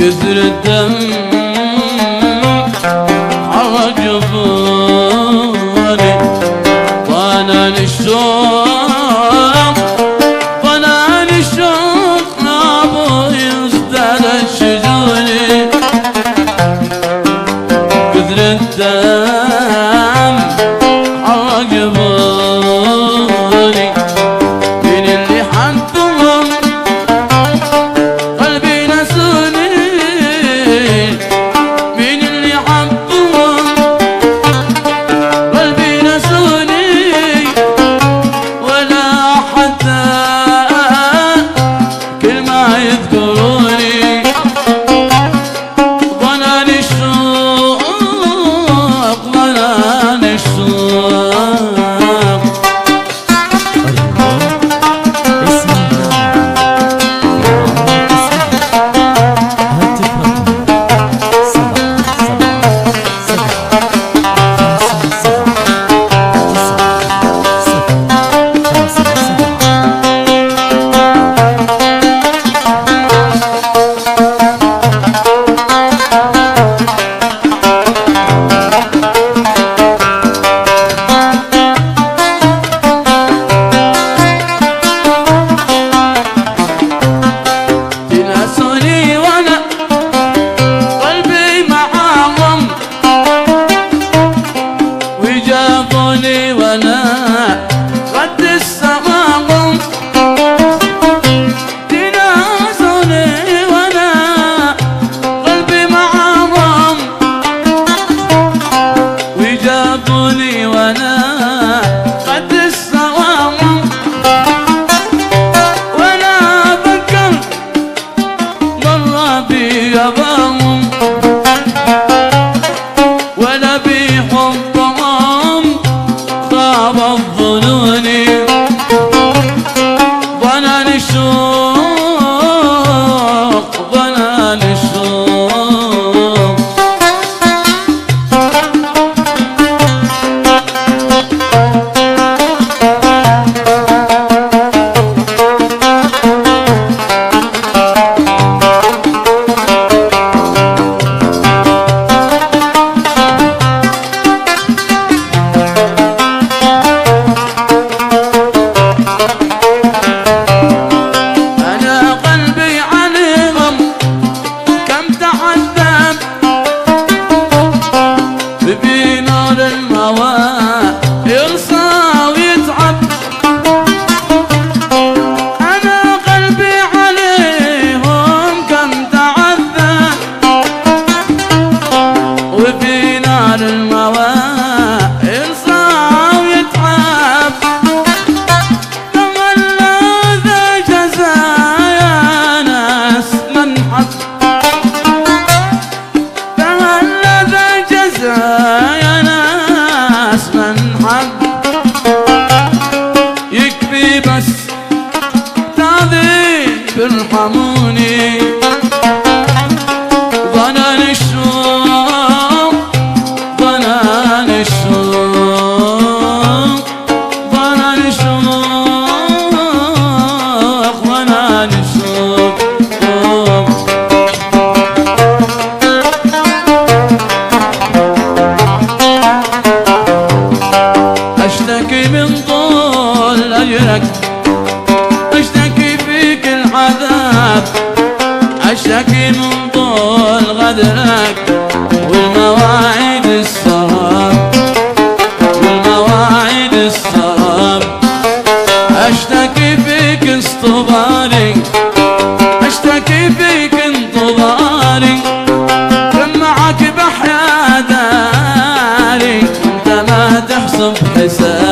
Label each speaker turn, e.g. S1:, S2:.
S1: كثر الدم حرق جفوني وانا للشوق وانا للشوق ابوي ازداد شجوني كثر الدم حرق جفوني من اللي حبهم قلبي نسوني من اللي حبهم قلبي نسوني ولا حتى كلمة يذكروني ظنان الشوق ظنان الشوق وانا قد السماهم تناسوني وانا قلبي معاهم وجابوني وانا قد السماهم وانا فكر مرة بياباهم ولا بحبهم خاب الظنون ظنان الشوق ظنان الشوق بنار الهوى يرصى ويتعب أنا قلبي عليهم كم تعذب وبنار الهوى يرصى ويتعب تولى ذا جزايا ناس من حب تولى ذا جزايا ناس من حب يكفي بس تعذيب ارحموني ظنان الشوق ظنان الشوق ظنان الشوق ظنان الشوق اشتكي من طول اجرك اشتكي فيك العذاب اشتكي من طول غدرك والمواعيد السراب والمواعيد السراب اشتكي فيك اصطباري اشتكي فيك انتظاري كم معك بحيا داري انت ما تحسب حساب